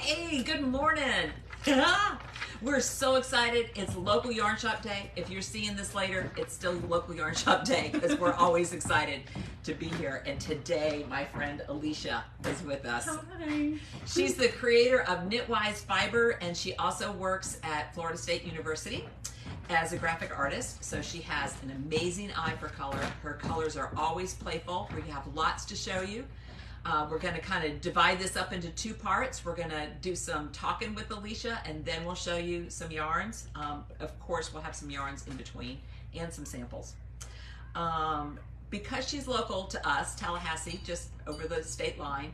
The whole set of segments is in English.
Hey, good morning. We're so excited. It's local yarn shop day. If you're seeing this later, it's still local yarn shop day because we're always excited to be here. And today, my friend Alicia is with us. Hi. She's the creator of KnitWise Fiber, and she also works at Florida State University as a graphic artist. So she has an amazing eye for color. Her colors are always playful. We have lots to show you. We're going to kind of divide this up into two parts. We're going to do some talking with Alicia, and then we'll show you some yarns. Of course, we'll have some yarns in between and some samples. Because she's local to us, Tallahassee, just over the state line,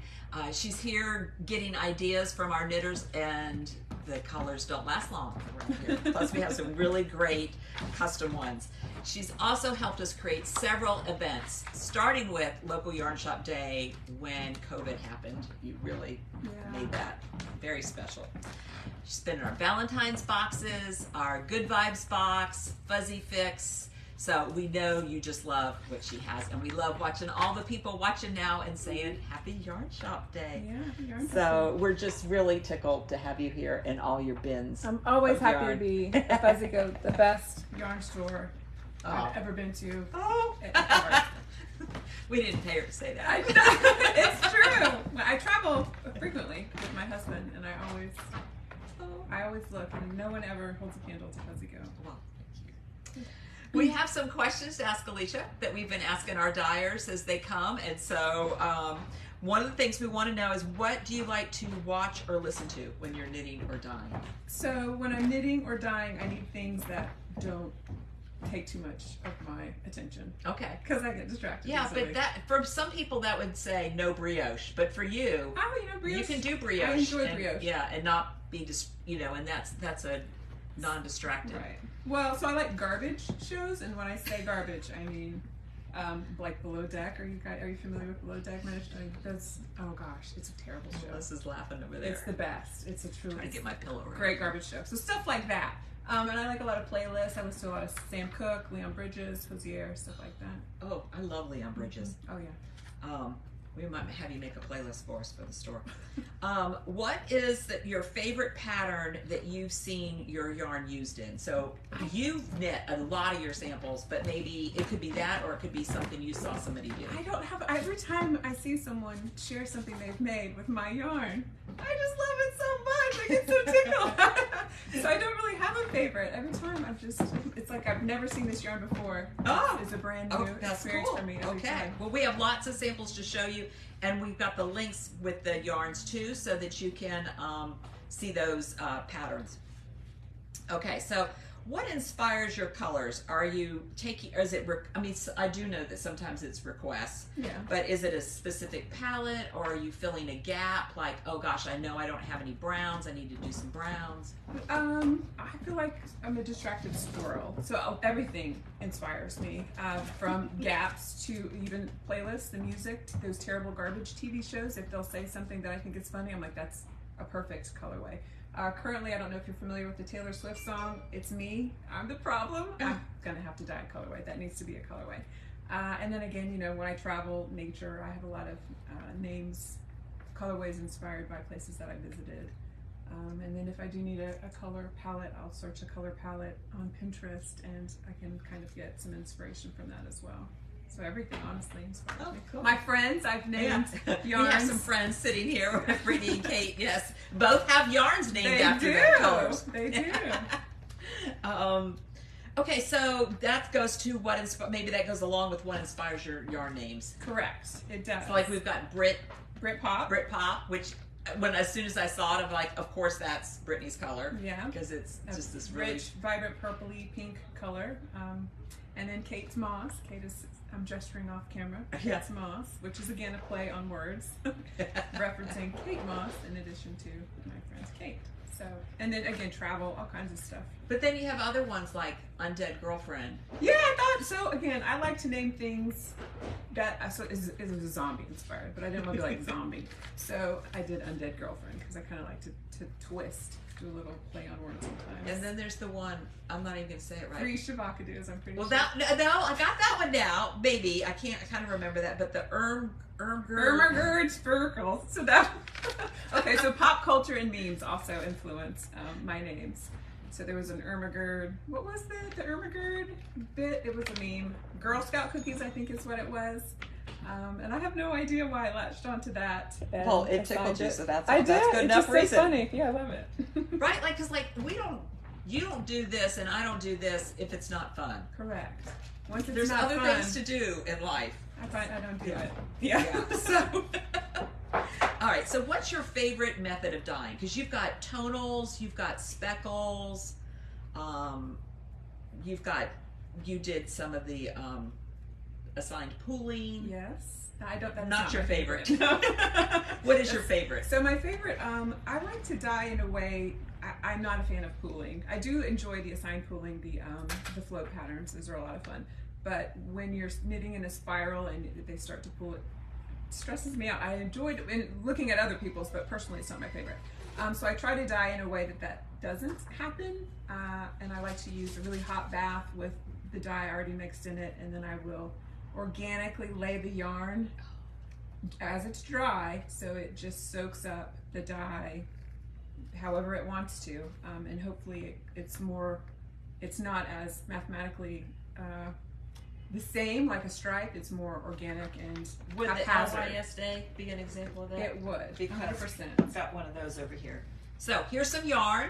she's here getting ideas from our knitters, and the colors don't last long around here. Plus, we have some really great custom ones. She's also helped us create several events, starting with Local Yarn Shop Day when COVID happened. You really made that very special. She's been in our Valentine's boxes, our Good Vibes box, Fuzzy Fix. So we know you just love what she has, and we love watching all the people watching now and saying Happy Yarn Shop Day. Yeah, Happy Yarn Shop So we're just really tickled to have you here in all your bins. I'm always happy yarn. to be at Fuzzy Goat, the best yarn store I've ever been to. Oh. We didn't pay her to say that. It's true. I travel frequently with my husband, and I always look, and no one ever holds a candle to Fuzzy Goat. Well, thank you. We have some questions to ask Alicia that we've been asking our dyers as they come, and so one of the things we want to know is, what do you like to watch or listen to when you're knitting or dyeing? So when I'm knitting or dyeing, I need things that don't take too much of my attention. Okay. Because I get distracted. Yeah, easily. but that, for some people that would say no brioche, but for you, brioche. you can do brioche. I enjoy brioche. Yeah, and not be just, and that's a non-distracted. Right. Well, so I like garbage shows, and when I say garbage, I mean like Below Deck. Are you familiar with Below Deck? Oh gosh, it's a terrible show. Melissa's laughing over there. It's the best. It's a truly trying to get my pillow right. Great garbage show. So stuff like that. And I like a lot of playlists. I listen to a lot of Sam Cooke, Leon Bridges, Hosier, stuff like that. Oh, I love Leon Bridges. Oh yeah. We might have you make a playlist for us for the store. What is your favorite pattern that you've seen your yarn used in? So you've knit a lot of your samples, but maybe it could be that, or it could be something you saw somebody do. I don't have, every time I see someone share something they've made with my yarn, I just love it so much. I get so tickled. So I don't really have a favorite. Every time it's like I've never seen this yarn before. It's a brand new experience for me every time. Well, we have lots of samples to show you, and we've got the links with the yarns too, so that you can see those patterns. Okay, so what inspires your colors? Are you taking, or is it, I do know that sometimes it's requests, but is it a specific palette, or are you filling a gap? Like, oh gosh, I know I don't have any browns, I need to do some browns. I feel like I'm a distracted squirrel, so everything inspires me, from gaps to even playlists, the music, to those terrible garbage TV shows. If they'll say something that I think is funny, I'm like, that's a perfect colorway. Currently, I don't know if you're familiar with the Taylor Swift song, It's Me, I'm the Problem. I'm gonna have to dye a colorway. That needs to be a colorway. And then again, when I travel, nature, I have a lot of names, colorways inspired by places that I visited. And then if I do need a color palette, I'll search a color palette on Pinterest, and I can kind of get some inspiration from that as well. So everything, honestly, inspires me. Cool. My friends, I've named yarns. We have some friends sitting here, Brittany and Kate, yes. Both have yarns named after their colors. They do. Okay, so that goes to maybe that goes along with what inspires your yarn names. Correct, it does. So like we've got Brit Pop, which as soon as I saw it, I'm like, of course that's Brittany's color. Yeah. Because it's just this really rich, vibrant, purpley pink color. And then Kate's Moss. Kate is, I'm gesturing off camera. Kate's Moss, which is again a play on words, referencing Kate Moss in addition to my friend's Kate. So, and then again, travel, all kinds of stuff. But then you have other ones like Undead Girlfriend. Yeah, I thought so. Again, I like to name things that it was a zombie inspired, but I didn't want to be like zombie. So I did Undead Girlfriend because I kind of like to twist, do a little play on words sometimes. And then there's the one, I'm not even going to say it right. 3 Shavakadoos, I'm pretty sure. Well, I got that one now. Maybe. I kind of remember that. But the Ermgerd Sparkle. So that, Okay, so pop culture and memes also influence my names. So there was an Ermagerd. What was the Ermagerd bit? It was a meme. Girl Scout cookies, I think is what it was. And I have no idea why I latched onto that. Well, it tickled you, so that's I that's did. good It's enough just reason. so funny. Yeah, I love it. Right? Like, because like you don't do this and I don't do this if it's not fun. Correct. Once it's There's not other fun, things to do in life. I find I don't do Yeah. it. Yeah. Yeah. So, all right. So, what's your favorite method of dyeing? Because you've got tonals, you've got speckles, you did some of the assigned pooling. Yes. I don't. That's Not your my favorite. No. What is your favorite? So my favorite, I like to dye in a way. I'm not a fan of pooling. I do enjoy the assigned pooling, the float patterns. Those are a lot of fun. But when you're knitting in a spiral and they start to pull, it stresses me out. I enjoyed looking at other people's, but personally, it's not my favorite. So I try to dye in a way that doesn't happen, and I like to use a really hot bath with the dye already mixed in it, and then I will organically lay the yarn as it's dry, so it just soaks up the dye however it wants to, and hopefully it's not as mathematically the same like a stripe. It's more organic and Would the haphazard. LYS day be an example of that? It would, Because 100%. I've got one of those over here. So here's some yarn.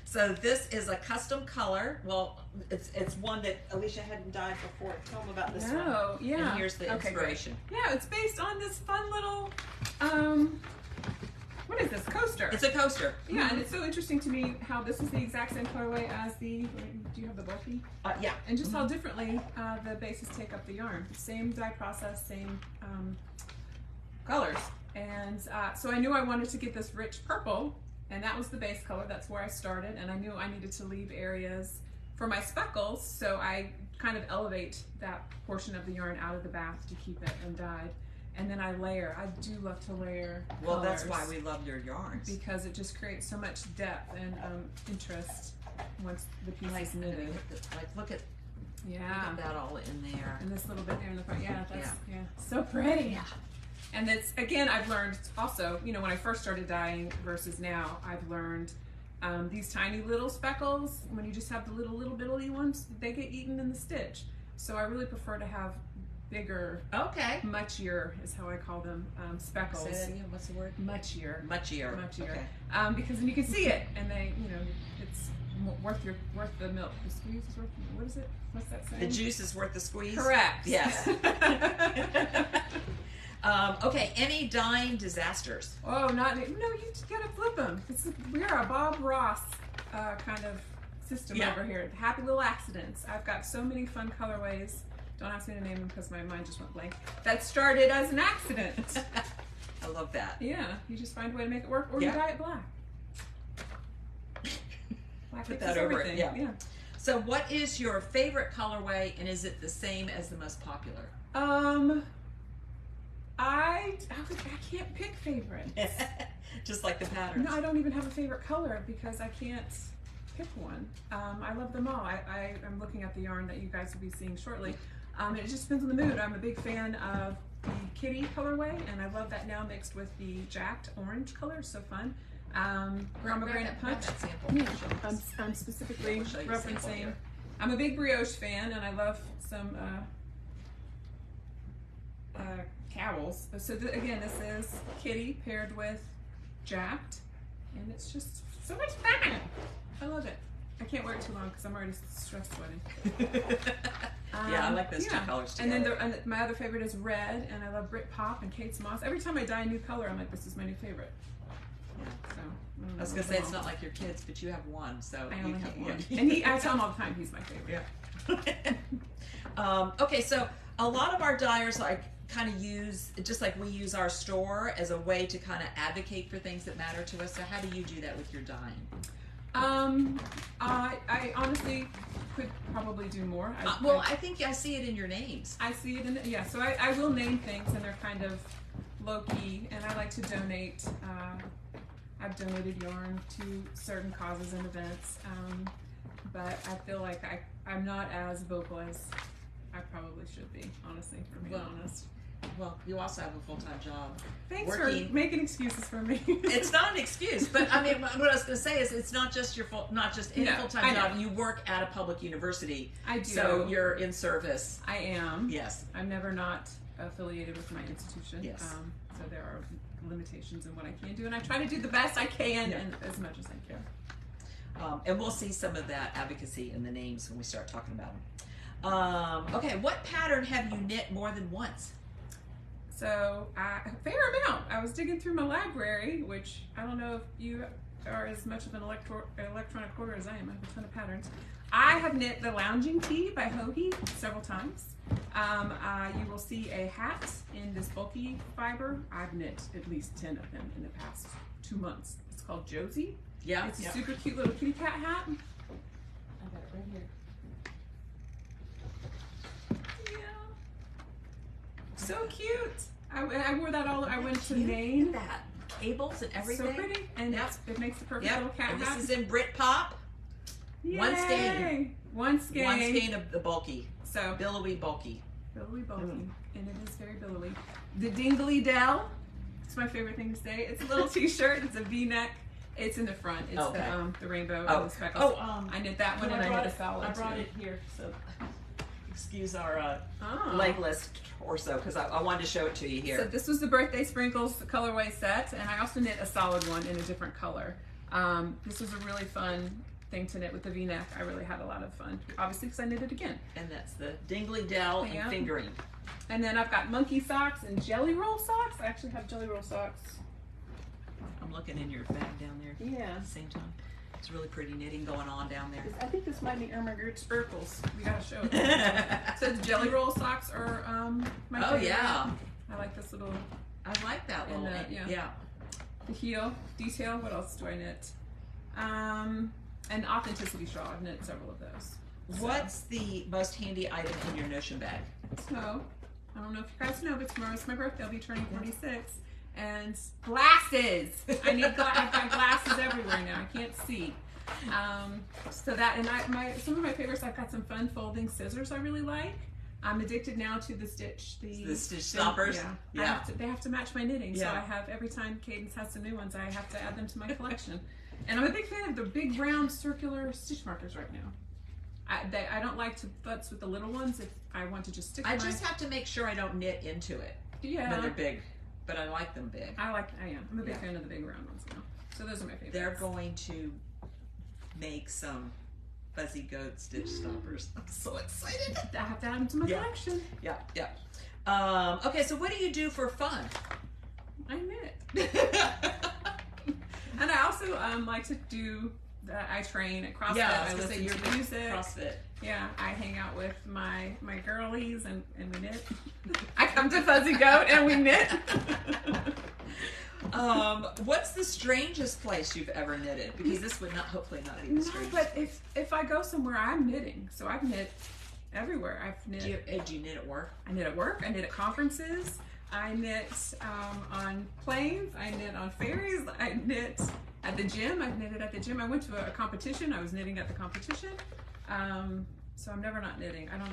So this is a custom color. Well, it's one that Alicia hadn't dyed before. Tell them about this one. Oh, yeah. And here's the Okay, great. inspiration. Yeah, it's based on this fun little, what is this, coaster? It's a coaster. Yeah, and it's so interesting to me how this is the exact same colorway as do you have the bulky? Yeah. And just how differently the bases take up the yarn. Same dye process, same colors. And so I knew I wanted to get this rich purple, and that was the base color. That's where I started, and I knew I needed to leave areas for my speckles, so I kind of elevate that portion of the yarn out of the bath to keep it undyed. And then I layer. I do love to layer Well, colors that's why we love your yarns. because it just creates so much depth and interest once the piece is knitted. Like look at that all in there. And this little bit there in the front. Yeah, that's so pretty. Yeah. And that's, again, I've learned also, when I first started dyeing versus now, I've learned these tiny little speckles, when you just have the little bitty ones, they get eaten in the stitch. So I really prefer to have bigger, Okay. muchier is how I call them, speckles. Say that again. What's the word? Muchier. Muchier. Okay. Okay. Because then you can see it, and they, it's worth the milk. The squeeze is worth. What is it? What's that saying? The juice is worth the squeeze. Correct. Yes. Okay. Any dyeing disasters? Oh, you just gotta flip them. We are a Bob Ross kind of system over here. Happy little accidents. I've got so many fun colorways. Don't ask me to name them because my mind just went blank. That started as an accident. I love that. Yeah, you just find a way to make it work, or you dye it black. Black Put fixes that over everything. it. Yeah. So, what is your favorite colorway, and is it the same as the most popular? I can't pick favorites. Just like the patterns. No, I don't even have a favorite color because I can't pick one. I love them all. I'm looking at the yarn that you guys will be seeing shortly. It just depends on the mood. I'm a big fan of the kitty colorway, and I love that now mixed with the jacked orange color. So fun. Pomegranate punch. That sample. Yeah, I'm specifically We'll show you a sample referencing. here. I'm a big brioche fan, and I love some cowls. So again, this is kitty paired with jacked, and it's just so much fun. I love it. I can't wear it too long because I'm already stress sweating. Yeah, I like those two colors And together. then my other favorite is red, and I love Brit Pop and Kate's Moss. Every time I dye a new color, I'm like, this is my new favorite. So I was gonna say it's not like your kids, but you have one, so I you only have can't- one, yeah. and I tell him all the time he's my favorite. Yeah. Okay, so a lot of our dyers kind of use, just like we use our store as a way to kind of advocate for things that matter to us. So how do you do that with your dyeing? I honestly could probably do more. I think I see it in your names. I see it in so I will name things, and they're kind of low-key, and I like to donate. I've donated yarn to certain causes and events, but I feel like I'm not as vocal as I probably should be, honestly, for being honest. Well, you also have a full-time job. Thanks working. for making excuses for me. It's not an excuse, but I mean, what I was going to say is, it's not just not just any full-time job. You work at a public university. I do. So you're in service. I am. Yes. I'm never not affiliated with my institution. Yes. So there are limitations in what I can do, and I try to do the best I can and as much as I can. And we'll see some of that advocacy in the names when we start talking about them. Okay, what pattern have you knit more than once? So a fair amount. I was digging through my library, which I don't know if you are as much of an electronic hoarder as I am. I have a ton of patterns. I have knit the lounging tee by Hohi several times. You will see a hat in this bulky fiber. I've knit at least 10 of them in the past 2 months. It's called Josie. Yeah. It's a super cute little kitty cat hat. I got it right here. So cute. I wore that all. I went to Maine. Look at that. Cables and everything. So pretty, and it makes the perfect little cat and hat. this is in Britpop. Yay. One skein. One skein. One skein of the bulky. So billowy bulky. Billowy bulky, and it is very billowy. The Dingly Dell. It's my favorite thing to say. It's a little T-shirt. It's a V-neck. It's in the front. It's the rainbow and the speckles. I knit that one, and I knit a solid. I brought it here, so excuse our legless torso, because I wanted to show it to you here. So this was the Birthday Sprinkles colorway set, and I also knit a solid one in a different color. This was a really fun thing to knit with the V-neck. I really had a lot of fun, obviously, because I knit it again. And that's the Dingley Dell and fingering. And then I've got monkey socks and jelly roll socks. I actually have jelly roll socks. I'm looking in your bag down there. Yeah. At the same time. It's really pretty knitting going on down there. I think this might be Irma Gert's Sparkles. We gotta show it. So the jelly roll socks are my favorite. Oh yeah. I like this little. I like that little. Yeah. The heel detail. What else do I knit? An authenticity shawl. I've knit several of those. What's the most handy item in your Notion bag? So, I don't know if you guys know, but tomorrow's my birthday. I'll be turning 46. And glasses. I've got glasses everywhere now. I can't see. So that, and some of my favorites. I've got some fun folding scissors I really like. I'm addicted now to the stitch stoppers. Yeah. They have to match my knitting. So I have, every time Cadence has some new ones, I have to add them to my collection. And I'm a big fan of the big round circular stitch markers right now. I don't like to futz with the little ones if I want to just stick. I just have to make sure I don't knit into it. Yeah. When they're big. But I like them big. I am. I'm a big fan of the big round ones now. So those are my favorites. They're going to make some fuzzy goat stitch stoppers. I'm so excited. I have to add them to my collection. Yeah. Okay, so what do you do for fun? I knit. And I also like to do. I train at CrossFit. I listen to music. CrossFit. Yeah, I hang out with my girlies and we knit. I come to Fuzzy Goat and we knit. What's the strangest place you've ever knitted? Because this would hopefully not be the strangest. But if I go somewhere, I'm knitting. So I've knit everywhere. I've knit. Do you knit at work? I knit at work. I knit at conferences. I knit on planes. I knit on ferries. I knit at the gym. I've knitted at the gym. I went to a competition. I was knitting at the competition. So I'm never not knitting. I don't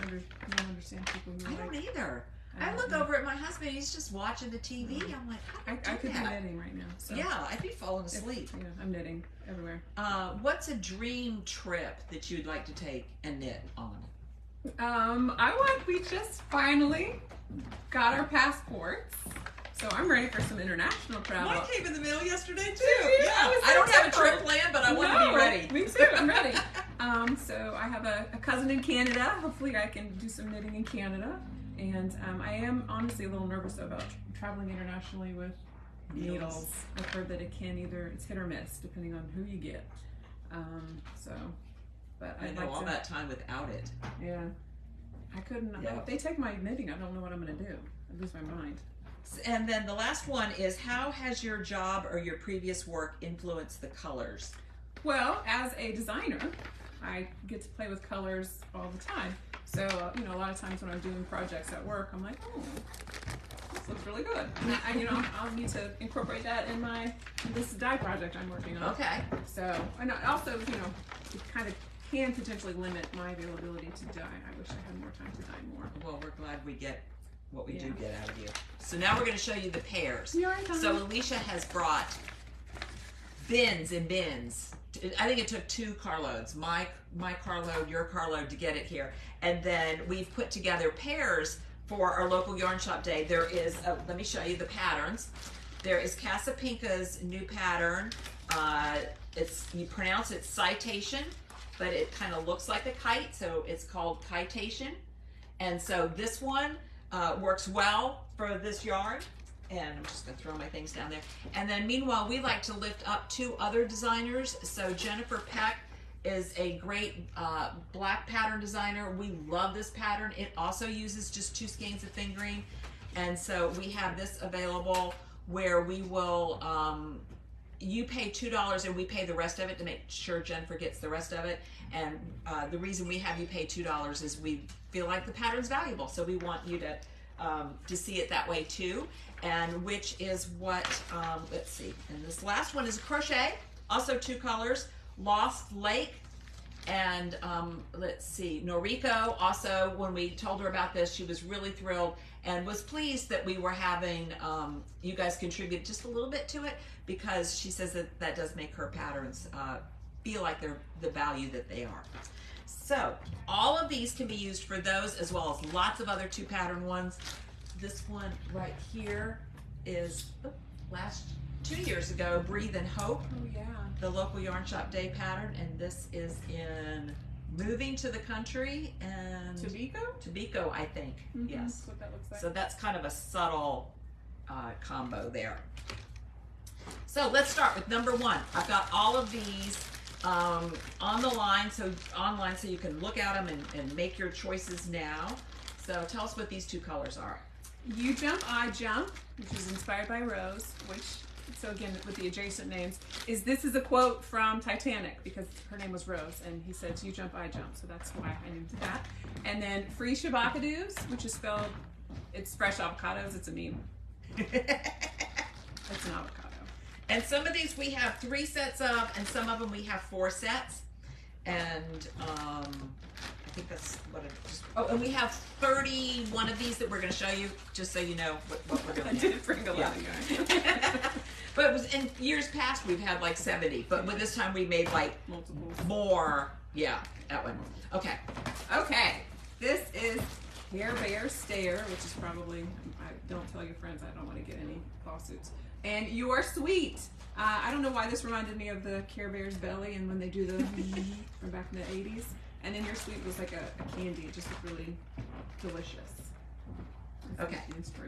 understand people who I don't either. I look over at my husband. He's just watching the TV. I'm like, I could be knitting right now. So. Yeah, I'd be falling asleep. Yeah, I'm knitting everywhere. What's a dream trip that you'd like to take and knit on? We just finally got our passports. So I'm ready for some international travel. Mine came in the mail yesterday too. Yeah, I don't have a trip planned, but I want to be ready. Me too. I'm ready. So I have a cousin in Canada. Hopefully, I can do some knitting in Canada. And I am honestly a little nervous about traveling internationally with needles. I've heard that it's hit or miss depending on who you get. But I know all that time without it. Yeah, I couldn't. Yeah. If they take my knitting, I don't know what I'm going to do. I lose my mind. And then the last one is, how has your job or your previous work influenced the colors? Well, as a designer, I get to play with colors all the time. So, a lot of times when I'm doing projects at work, I'm like, oh, this looks really good. And I'll need to incorporate that in this dye project I'm working on. Okay. So, and also, it kind of can potentially limit my availability to dye. I wish I had more time to dye more. Well, we're glad we get what we do get out of you. So now we're going to show you the pairs. Right, so Alicia has brought bins and bins. I think it took 2 carloads, my carload, your carload, to get it here. And then we've put together pairs for our local yarn shop day. There is, let me show you the patterns. There is Casapinka's new pattern. You pronounce it citation, but it kind of looks like a kite, so it's called kitation. And so this one works well for this yarn. And I'm just going to throw my things down there. And then meanwhile, we like to lift up 2 other designers. So Jennifer Peck is a great black pattern designer. We love this pattern. It also uses just 2 skeins of fingering. And so we have this available where we will, you pay $2 and we pay the rest of it to make sure Jennifer gets the rest of it. And the reason we have you pay $2 is we feel like the pattern's valuable. So we want you to see it that way too. And which is what, let's see. And this last one is a crochet, also 2 colors, Lost Lake. And let's see, Noriko also, when we told her about this, she was really thrilled and was pleased that we were having you guys contribute just a little bit to it, because she says that that does make her patterns feel like they're the value that they are. So all of these can be used for those as well as lots of other 2 pattern ones. This one right here is last 2 years ago, Breathe and Hope. Oh yeah. The local yarn shop day pattern, and this is in Moving to the Country and Tobacco, I think. Yes. That's what that looks like. So that's kind of a subtle combo there. So let's start with number 1. I've got all of these on the line, so online, so you can look at them and make your choices now. So tell us what these 2 colors are. You Jump, I Jump, which is inspired by Rose, which, so again, with the adjacent names, this is a quote from Titanic, because her name was Rose, and he said, you jump, I jump, so that's why I named that. And then Free Shabakadoos, which is spelled, it's fresh avocados, it's a meme. It's an avocado. And some of these we have 3 sets of, and some of them we have 4 sets. And I think that's what it is. Oh, and we have 31 of these that we're going to show you, just so you know what we're going to do. I did bring a lot of yarn. But it was in years past we've had like 70, but with this time we made like multiple more. Yeah, that one. Okay. Okay. This is Care Bear Stare, which is probably, don't tell your friends, I don't want to get any lawsuits. And You Are Sweet. I don't know why this reminded me of the Care Bear's belly, and when they do the from back in the 80s. And then Your Sweet was like a candy. It just looked really delicious. Okay,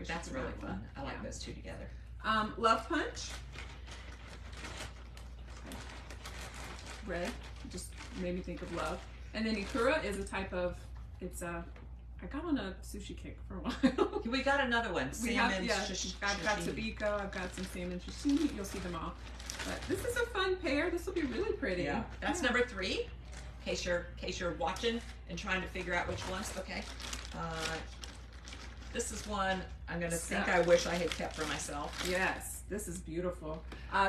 that's really fun. I like those 2 together. Love Punch. Red, just made me think of love. And then Ikura is a type of, it's I got on a sushi kick for a while. We got another one. Salmon, I've got Tobacco, I've got some salmon sashimi. You'll see them all. But this is a fun pair. This will be really pretty. Yeah, that's number 3. In case you're watching and trying to figure out which ones. Okay. This is one I'm gonna think I wish I had kept for myself. Yes, this is beautiful.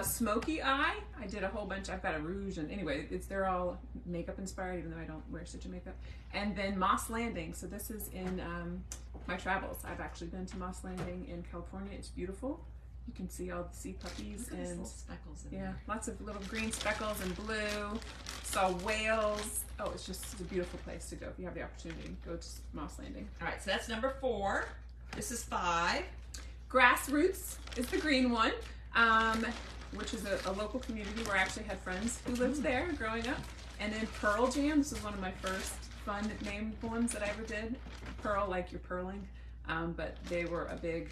Smoky Eye. I did a whole bunch. I've got a rouge, and anyway, they're all makeup inspired, even though I don't wear such a makeup. And then Moss Landing. So this is in my travels. I've actually been to Moss Landing in California. It's beautiful. You can see all the sea puppies and little speckles in there. Lots of little green speckles and blue. Saw whales. Oh, it's just a beautiful place to go. If you have the opportunity, go to Moss Landing. All right, so that's number 4. This is 5. Grassroots is the green one, which is a local community where I actually had friends who lived there growing up. And then Pearl Jam. This is one of my first fun named ones that I ever did. Pearl, like you're purling, but they were a big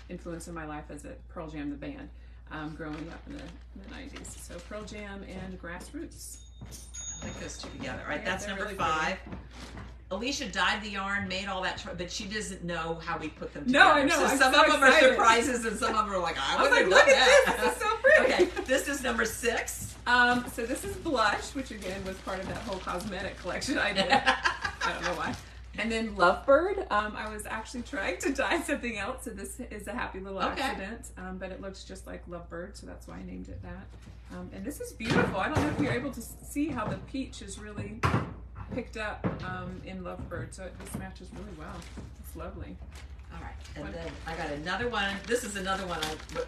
influence in my life as a Pearl Jam, the band, growing up in the 90s. So Pearl Jam and Grassroots. I like those 2 together. All right, Yeah, that's number really 5. Pretty. Alicia dyed the yarn, made all that, but she doesn't know how we put them together. No, I know. So some of them are surprises, and some of them are like, I wouldn't have done that. This is so pretty. Okay, this is number 6. So this is Blush, which again was part of that whole cosmetic collection I did. I don't know why. And then Lovebird. I was actually trying to dye something else, so this is a happy little accident. But it looks just like Lovebird, so that's why I named it that. And this is beautiful. I don't know if you're able to see how the peach is really picked up in Lovebird, so this matches really well. It's lovely. All right, and then I got another one. This is another one.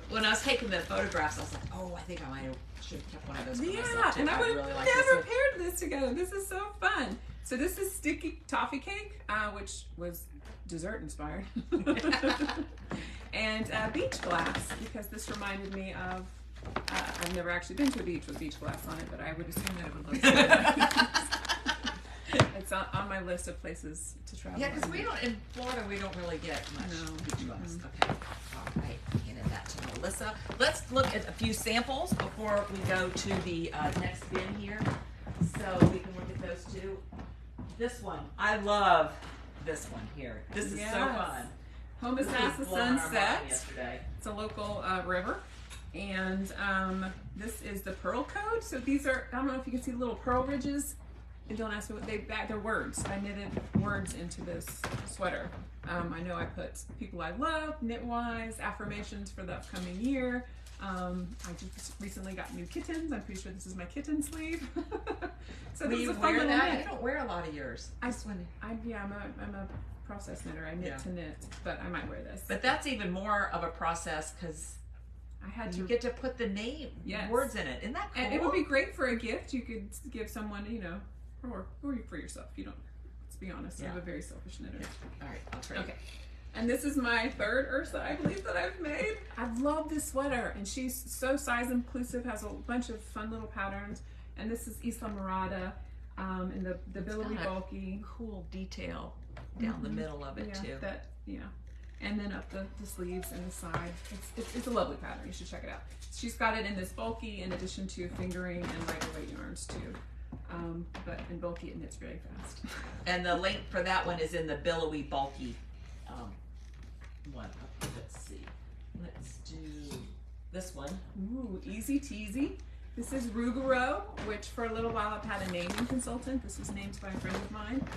When I was taking the photographs, I was like, oh, I think I should have kept one of those for myself too. And I would have really never paired this together. This is so fun. So this is sticky toffee cake, which was dessert inspired, and beach glass, because this reminded me of. I've never actually been to a beach with beach glass on it, but I would assume that it would look so It's on my list of places to travel. Yeah, because in Florida, we don't really get much beach glass. Okay, all right, handed that to Melissa. Let's look at a few samples before we go to the next bin here. So we can look at those two. This one, I love this one here. This is so fun. Homosassa Sunset. It's a local river. And this is the pearl code. So these are, I don't know if you can see the little pearl ridges. And don't ask me what they're words. I knitted words into this sweater. I know I put people I love, KnitWise, affirmations for the upcoming year. I just recently got new kittens. I'm pretty sure this is my kitten sleeve. So this is a fun little knit. You don't wear a lot of yours. I'm a process knitter. I knit to knit, but I might wear this. But that's even more of a process because you get to put the name words in it. Isn't that cool? And it would be great for a gift. You could give someone, or for yourself. You don't. Let's be honest. I'm a very selfish knitter. All right, I'll trade. Okay. And this is my third Ursa, I believe, that I've made. I love this sweater, and she's so size inclusive, has a bunch of fun little patterns. And this is Isla Morada, and the billowy bulky. Cool detail down the middle of it too. And then up the sleeves and the side. It's a lovely pattern. You should check it out. She's got it in this bulky, in addition to fingering and lighter weight yarns too. But in bulky, it knits very fast. And the link for that one is in the billowy bulky one. Let's see. Let's do this one. Ooh, easy teasy. This is Rugaro, which for a little while I've had a naming consultant. This was named by a friend of mine.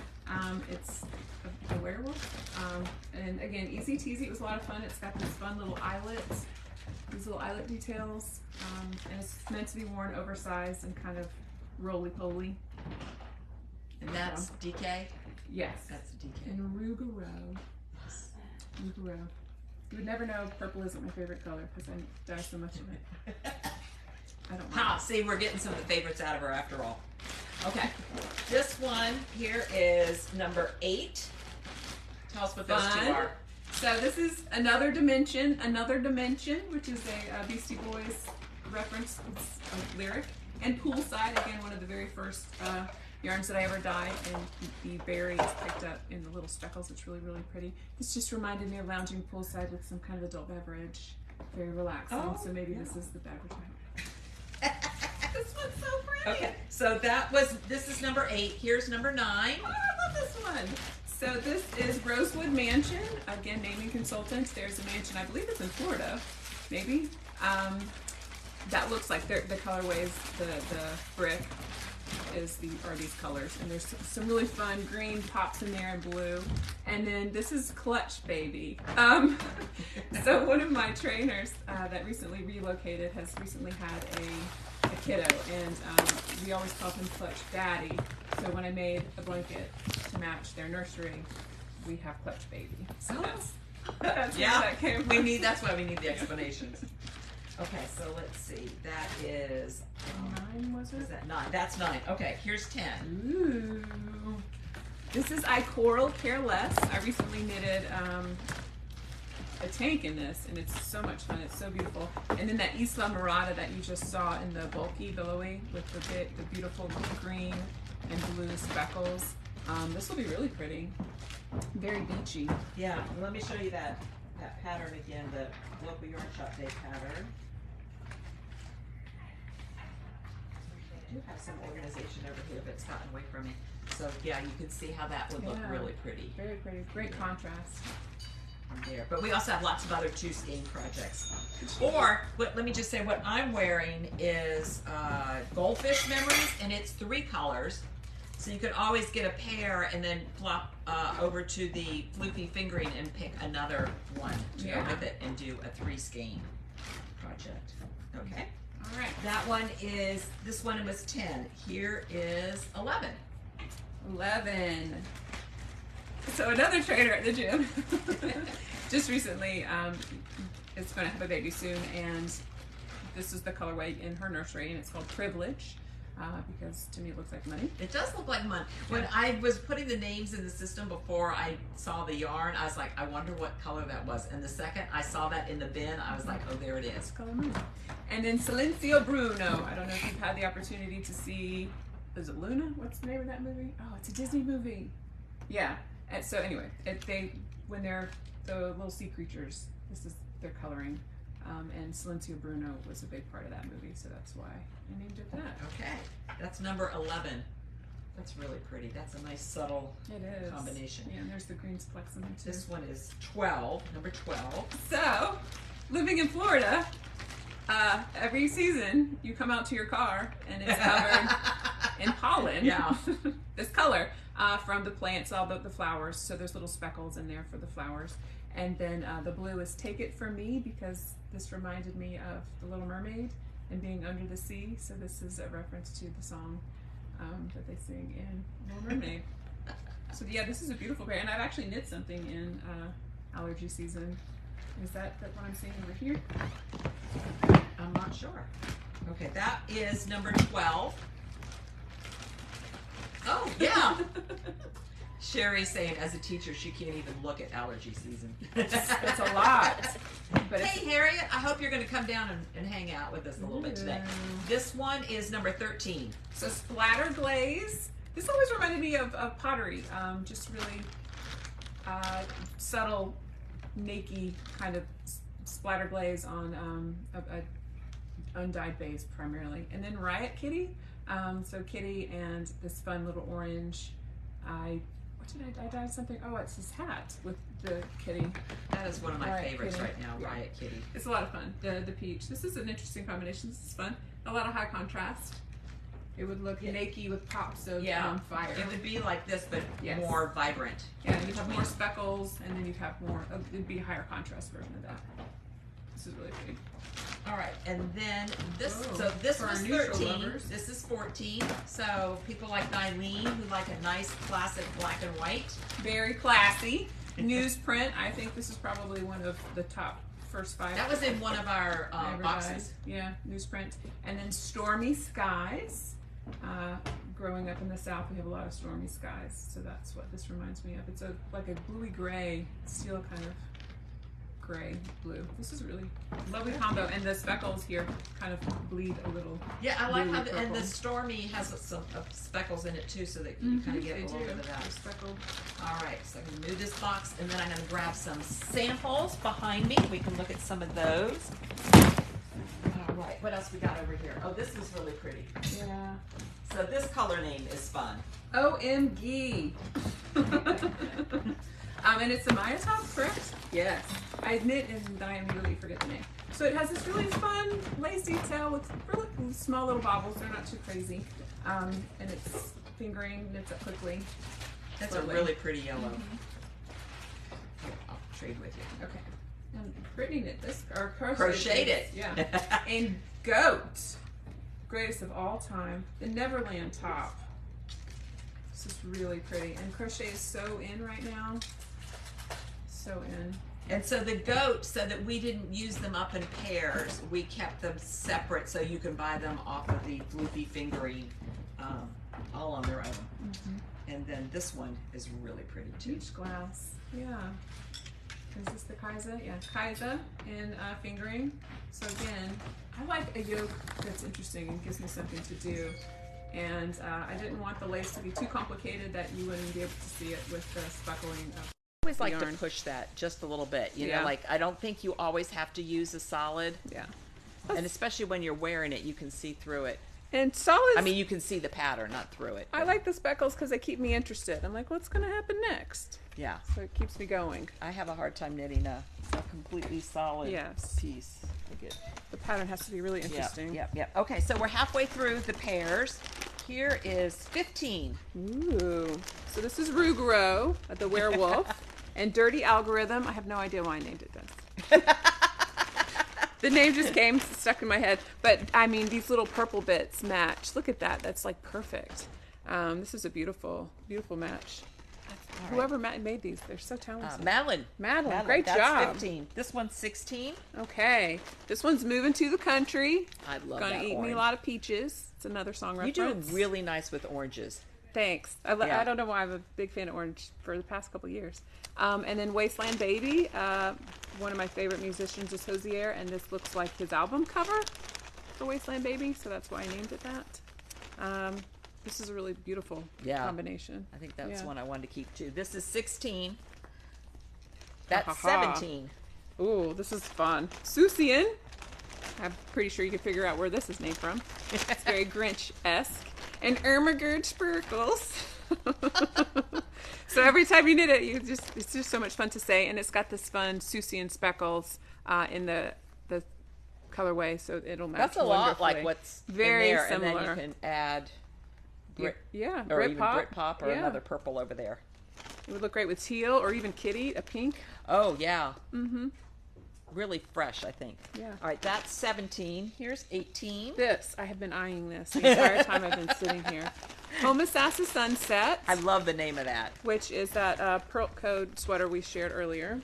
It's a werewolf. And again, easy teasy. It was a lot of fun. It's got these fun little eyelets, these little eyelet details. And it's meant to be worn oversized and kind of roly-poly. And that's DK? Yes. That's DK. And Rugaro. Rugaro. You would never know purple isn't my favorite color because I dye so much of it. I don't mind. See, we're getting some of the favorites out of her after all. Okay. This one here is number 8. Tell us what those two are. So this is Another Dimension, which is a Beastie Boys reference. It's a lyric. And Poolside, again, one of the very first yarns that I ever dyed, and the berry is picked up in the little speckles. It's really, really pretty. This just reminded me of lounging poolside with some kind of adult beverage. Very relaxing. So maybe this is the beverage I have. This one's so pretty. Okay, so this is number 8. Here's number 9. Oh, I love this one. So this is Rosewood Mansion. Again, naming consultant. There's a mansion, I believe it's in Florida, maybe. That looks like the colorways, the brick are these colors, and there's some really fun green pops in there and blue. And then this is Clutch Baby. So one of my trainers that recently relocated has recently had a kiddo, and we always called him Clutch Daddy. So when I made a blanket to match their nursery, we have Clutch Baby. So that's where that came from. That's why we need the explanations. Okay, so let's see. That is 9, was it? Is that 9? That's 9. Okay, here's 10. Ooh. This is I Coral Care Less. I recently knitted a tank in this, and it's so much fun. It's so beautiful. And then that Isla Morada that you just saw in the bulky billowy with the beautiful green and blue speckles. This will be really pretty. Very beachy. Yeah, let me show you that pattern again, the local yarn shop day pattern. I do have some organization over here, but it's gotten away from me. So yeah, you can see how that would look really pretty. Very pretty. Great contrast. There. But we also have lots of other 2-skein projects. Or, let me just say, what I'm wearing is Goldfish Memories, and it's 3 colors. So you could always get a pair and then flop over to the floofy fingering and pick another one to go with it and do a 3-skein project. Okay. All right. That one is, this one was 10. Here is 11. 11. So another trainer at the gym. just recently, it's going to have a baby soon, and this is the colorway in her nursery, and it's called Privilege. Because to me it looks like money. It does look like money. When I was putting the names in the system before I saw the yarn, I was like, I wonder what color that was. And the second I saw that in the bin, I was like, oh, there it is. Color money. And then Silencio Bruno. I don't know if you've had the opportunity to see, is it Luna? What's the name of that movie? Oh, it's a Disney movie. Yeah. And so anyway, when they're the little sea creatures, this is their coloring. And Silencio Bruno was a big part of that movie, so that's why I named it that. Okay, that's number 11. That's really pretty. That's a nice subtle combination. Yeah, and there's the green splecks in there too. This one is 12, number 12. So, living in Florida, every season you come out to your car and it's covered in pollen. Yeah. This color from the plants, all the flowers. So there's little speckles in there for the flowers. And then the blue is Take It From Me, because this reminded me of The Little Mermaid and being under the sea. So this is a reference to the song that they sing in Little Mermaid. So yeah, this is a beautiful pair. And I've actually knit something in allergy season. Is that what I'm seeing over here? I'm not sure. Okay, that is number 12. Oh, yeah. Sherry's saying, as a teacher, she can't even look at allergy season. It's a lot. But hey, Harriet, I hope you're going to come down and hang out with us a little bit today. This one is number 13. So splatter glaze. This always reminded me of pottery. Just really subtle, nakey kind of splatter glaze on a undyed base primarily. And then Riot Kitty. So Kitty and this fun little orange. I dyed something. Oh, it's his hat with the kitty. That is one of my favorites Kitty. right now, Yeah. Riot Kitty. It's a lot of fun. The peach. This is an interesting combination. This is fun. A lot of high contrast. It would look naked with pops of fire. It would be like this, but more vibrant. Yeah, you'd have more speckles, and then you'd have more. It'd be a higher contrast version of that. This is really pretty. All right, and then this. So this was 13. Lovers. This is 14. So people like Nylene, who like a nice classic black and white. Very classy. Newsprint. I think this is probably one of the top first 5. That was in one of our boxes. Yeah, newsprint. And then Stormy Skies. Growing up in the South, we have a lot of stormy skies, so that's what this reminds me of. It's like a bluey gray, steel kind of gray blue. This is a really lovely combo, and the speckles here kind of bleed a little. Yeah, I like how and the stormy has some speckles in it too, so that you kind of get a little bit of that. Speckled. All right, so I'm gonna move this box, and then I'm gonna grab some samples behind me. We can look at some of those. All right, what else we got over here? Oh, this is really pretty. Yeah. So this color name is fun. OMG. And it's a Maya top, correct? Yes. I knit and I immediately forget the name. So it has this really fun lace detail with really small little bobbles. They're not too crazy. And it's fingering, knits up quickly. That's a really pretty yellow. Here, I'll trade with you. Okay. And Brittany knit this, or crocheted it. Yeah. And Goat, greatest of all time, the Neverland top. This is really pretty. And crochet is so in right now. So in. And so the Goat, so that we didn't use them up in pairs, we kept them separate so you can buy them off of the Floofy Fingering all on their own. And then this one is really pretty too. Peach glass. Yeah. Is this the Kaiser? Yeah, Kaiser in fingering. So again, I like a yoke that's interesting and gives me something to do. And I didn't want the lace to be too complicated that you wouldn't be able to see it with the speckling of I always like yarn. to push that just a little bit. You know, like I don't think you always have to use a solid. Yeah. And especially when you're wearing it, you can see through it. And solids. I mean, you can see the pattern, not through it. I like the speckles because they keep me interested. I'm like, what's going to happen next? Yeah. So it keeps me going. I have a hard time knitting a completely solid piece. The pattern has to be really interesting. Yep. Okay, so we're halfway through the pairs. Here is 15. Ooh. So this is Rugro, the werewolf, and Dirty Algorithm. I have no idea why I named it this. The name just came stuck in my head. But, I mean, these little purple bits match. Look at that. That's, like, perfect. This is a beautiful, beautiful match. All right. Whoever made these, they're so talented. Madeline. Great that's job. 15. This one's 16. Okay, this one's moving to the country. I love Gonna that eat orange. me a lot of peaches. It's another song reference. You do really nice with oranges. Thanks. Yeah. I don't know why I'm a big fan of orange for the past couple years. And then Wasteland Baby. One of my favorite musicians is Hosier, and this looks like his album cover for Wasteland Baby, so that's why I named it that. This is a really beautiful combination. I think that's one I wanted to keep too. This is 16. That's 17. Ooh, this is fun. Susian. I'm pretty sure you can figure out where this is named from. It's very Grinch-esque. And Ermagerd Sparkles. So every time you knit it, it's just so much fun to say. And it's got this fun Susian speckles in the colorway, so it'll match. That's a lot wonderfully. like what's very in there, similar. and then you can add or even Britpop or another purple over there. It would look great with teal or even kitty, a pink. Oh yeah. Mm-hmm. Really fresh, I think. Yeah. All right, that's 17. Here's 18. I have been eyeing this the entire time I've been sitting here. Homosassa Sunset. I love the name of that. Which is that Pearl Code sweater we shared earlier.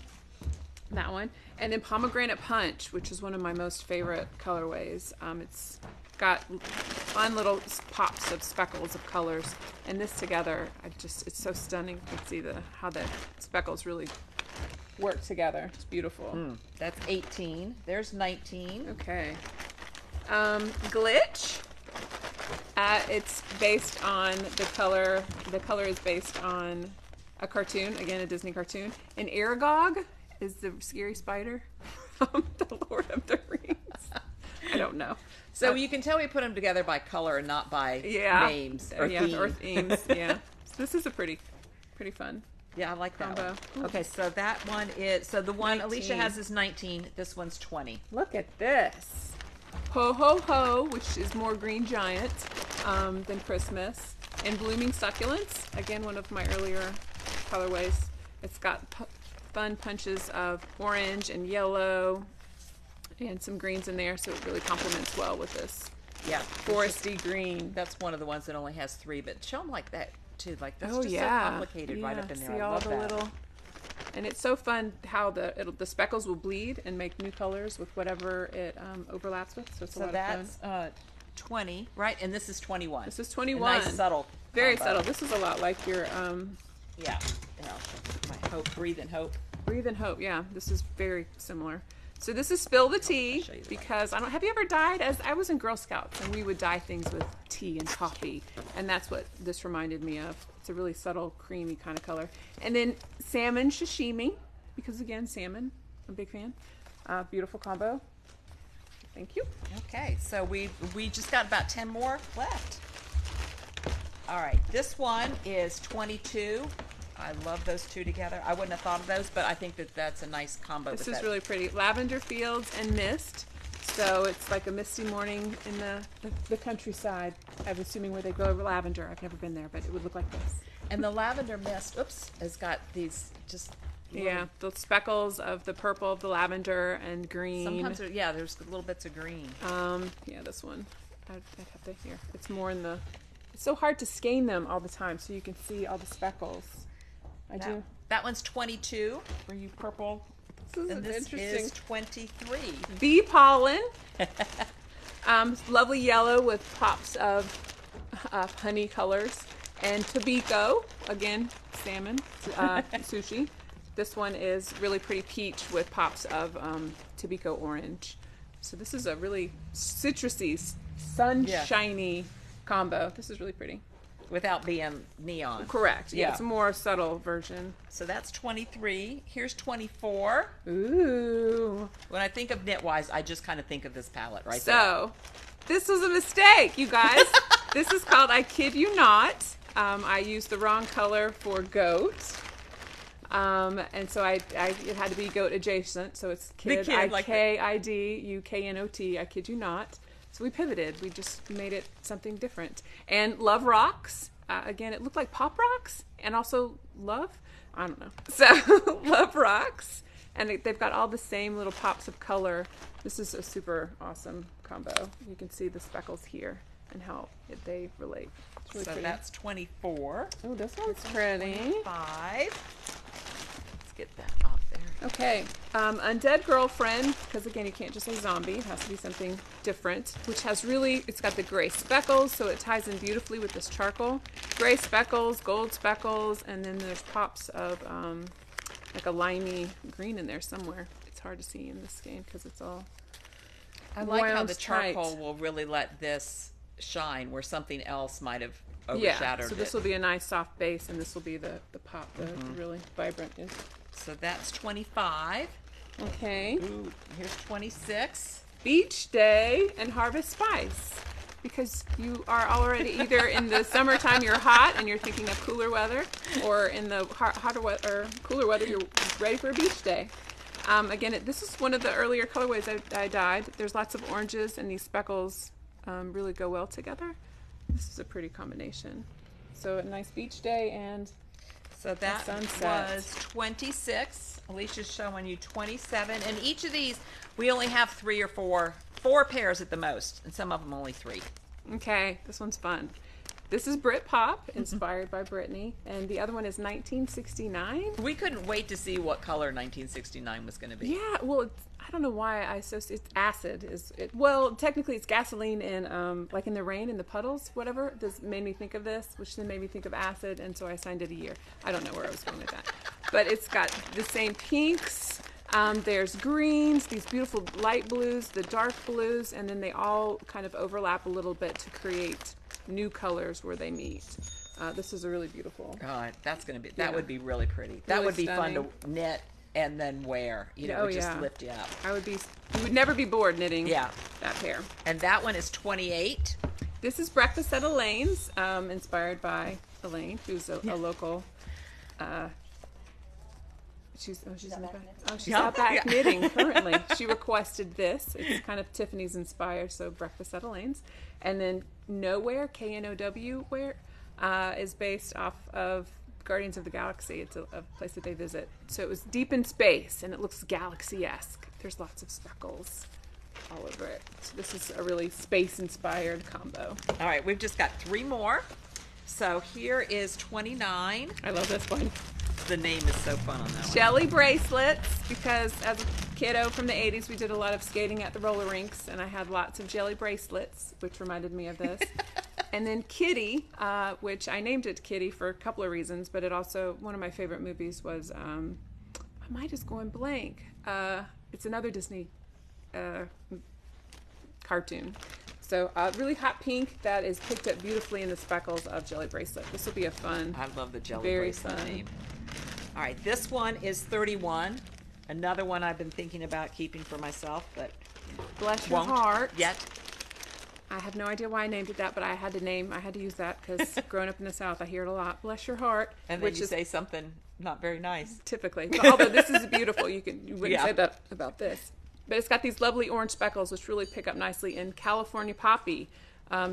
That one. And then Pomegranate Punch, which is one of my most favorite colorways. It's got fun little pops of speckles of colors. And this together, it's so stunning. You can see how the speckles really work together. It's beautiful. That's 18. There's 19. Okay. Glitch. It's based on the color. The color is based on a cartoon, again a Disney cartoon. And Aragog is the scary spider from The Lord of the Rings. I don't know. So you can tell we put them together by color and not by names or themes. Yeah. So this is a pretty fun. Yeah, I like that combo. one. Okay, so that one is, so the one 19. Alicia has is 19. This one's 20. Look at this. Ho Ho Ho, which is more Green Giant than Christmas. And Blooming Succulents, again, one of my earlier colorways. It's got fun punches of orange and yellow and some greens in there, so it really complements well with this foresty green. That's one of the ones that only has 3, but show them like that too. Like that's just so yeah. complicated right up in there. See I all love the that. little, and it's so fun how the speckles will bleed and make new colors with whatever it overlaps with. So it's a lot of fun. 20, right? And this is 21. This is 21. A nice subtle. Very combo. subtle. This is a lot like your Yeah. My hope, breathe and hope. Breathe and Hope. Yeah, this is very similar. So this is Spill the Tea because I don't. Have you ever dyed? As I was in Girl Scouts and we would dye things with tea and coffee, and that's what this reminded me of. It's a really subtle, creamy kind of color. And then Salmon Sashimi because again, salmon. I'm a big fan. Beautiful combo. Thank you. Okay, so we just got about 10 more left. All right, this one is 22. I love those two together. I wouldn't have thought of those, but I think that's a nice combo. This is really pretty. Lavender Fields and Mist. So it's like a misty morning in the countryside. I'm assuming where they grow lavender. I've never been there, but it would look like this. And the lavender mist, has got these just the speckles of the purple of the lavender and green. Sometimes there's little bits of green. This one. I'd have to here. It's more in the. It's so hard to skein them all the time, so you can see all the speckles. That one's 22 for you purple. This is 23. Bee pollen. Lovely yellow with pops of honey colors. And Tobiko, again, salmon, sushi. This one is really pretty peach with pops of Tobiko orange. So this is a really citrusy, sunshiny combo. This is really pretty. Without being neon. Correct. Yeah, it's a more subtle version. So that's 23. Here's 24. Ooh. When I think of KnitWise, I just kind of think of this palette there. So, this was a mistake, you guys. This is called I Kid You Not. I used the wrong color for goat. And so it had to be goat adjacent. So it's kid, I-K-I-D-U-K-N-O-T, I Kid You Not. So we pivoted. We just made it something different. And Love Rocks. Again, it looked like Pop Rocks and also Love. I don't know. So Love Rocks. And they've got all the same little pops of color. This is a super awesome combo. You can see the speckles here. and how they relate. It's really So pretty. that's 24. Oh, this one's pretty. 25. Let's get that off there. Okay, Undead Girlfriend, because again, you can't just say zombie. It has to be something different, which has really, it's got the gray speckles, so it ties in beautifully with this charcoal. Gray speckles, gold speckles, and then there's pops of like a limey green in there somewhere. It's hard to see in this game because it's all I like how wound the charcoal will really let this shine where something else might have overshadowed so this it. will be a nice soft base, and this will be the pop, the really vibrant. So that's 25. Okay. Ooh, here's 26. Beach Day and Harvest Spice. Because you are already either in the summertime you're hot and you're thinking of cooler weather, or in the hotter weather or cooler weather you're ready for a beach day. Again, this is one of the earlier colorways I dyed. There's lots of oranges, and these speckles really go well together. This is a pretty combination. So a nice beach day and So that sunset. was 26. Alicia's showing you 27. And each of these, we only have 3 or 4 pairs at the most. And some of them only 3. Okay, this one's fun. This is Britpop, inspired by Britney, and the other one is 1969. We couldn't wait to see what color 1969 was going to be. Yeah, well, I don't know why I associate it's acid. Well, technically it's gasoline in like in the rain, in the puddles, whatever. This made me think of this, which then made me think of acid, and so I assigned it a year. I don't know where I was going with that. But it's got the same pinks. There's greens, these beautiful light blues, the dark blues, and then they all kind of overlap a little bit to create new colors where they meet. This is a really beautiful. God, that would be really pretty. That Really would be stunning. fun to knit and then wear. You know, it would just lift you up. You would never be bored knitting that pair. And that one is 28. This is Breakfast at Elaine's, inspired by Elaine, who's a local. She's in the back. Oh, she's out back knitting currently. She requested this. It's kind of Tiffany's inspired, so Breakfast at Elaine's. And then Nowhere, K-N-O-W, where is based off of Guardians of the Galaxy. It's a place that they visit. So it was deep in space, and it looks galaxy-esque. There's lots of speckles all over it. So this is a really space-inspired combo. All right, we've just got 3 more. So here is 29. I love this one. The name is so fun on that one. Jelly bracelets, because as a kiddo from the 80s, we did a lot of skating at the roller rinks, and I had lots of jelly bracelets, which reminded me of this. And then Kitty, which I named it Kitty for a couple of reasons, but it also, one of my favorite movies was, I might just going blank. It's another Disney cartoon. So really hot pink that is picked up beautifully in the speckles of jelly bracelet. This will be a fun. I love the jelly very bracelet fun name. All right, this one is 31. Another one I've been thinking about keeping for myself, but Bless your won't heart. yet. I have no idea why I named it that, but I had to use that because growing up in the South, I hear it a lot. Bless your heart. And then you say something not very nice. Typically. But although this is beautiful, you wouldn't say that about this. But it's got these lovely orange speckles, which really pick up nicely in California Poppy.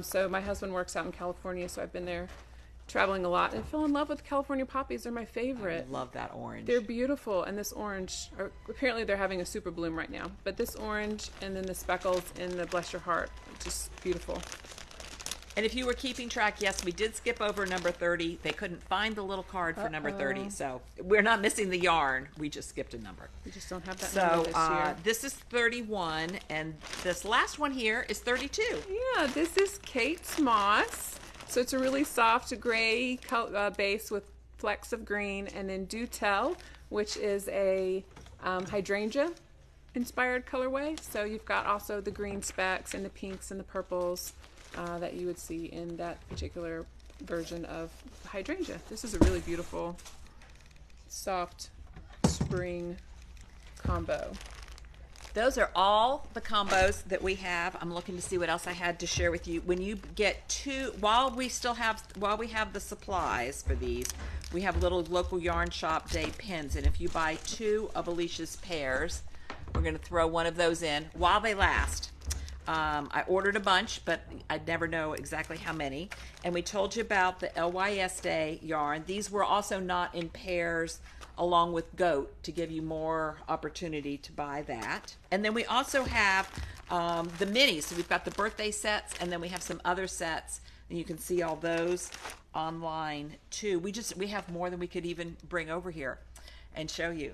So my husband works out in California, so I've been there traveling a lot and fell in love with California poppies. They're my favorite. I love that orange. They're beautiful, and this orange, apparently they're having a super bloom right now, but this orange and then the speckles in the Bless Your Heart, just beautiful. And if you were keeping track, yes, we did skip over number 30. They couldn't find the little card for number 30, so we're not missing the yarn. We just skipped a number. We just don't have that number this year. This is 31, and this last one here is 32. Yeah, this is Kate's Moss. So it's a really soft gray base with flecks of green, and then Do Tell, which is a hydrangea inspired colorway. So you've got also the green specks and the pinks and the purples that you would see in that particular version of hydrangea. This is a really beautiful, soft spring combo. Those are all the combos that we have. I'm looking to see what else I had to share with you. When you get while we have the supplies for these, we have little local yarn shop day pins, and if you buy 2 of Alicia's pairs, we're going to throw one of those in while they last. I ordered a bunch, but I'd never know exactly how many. And we told you about the LYS Day yarn. These were also not in pairs along with Goat to give you more opportunity to buy that. And then we also have the minis. So we've got the birthday sets, and then we have some other sets, and you can see all those online too. We have more than we could even bring over here and show you.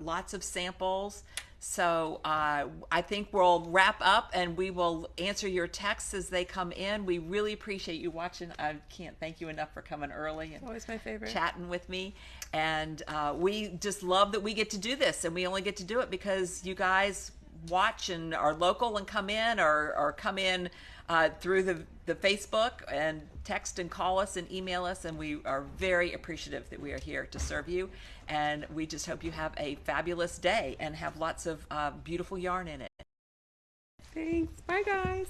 Lots of samples. So I think we'll wrap up, and we will answer your texts as they come in. We really appreciate you watching. I can't thank you enough for coming early and always my favorite, chatting with me. And we just love that we get to do this, and we only get to do it because you guys watch and are local and come in, or come in through the Facebook and text and call us and email us, and we are very appreciative that we are here to serve you. And we just hope you have a fabulous day and have lots of beautiful yarn in it. Thanks. Bye, guys.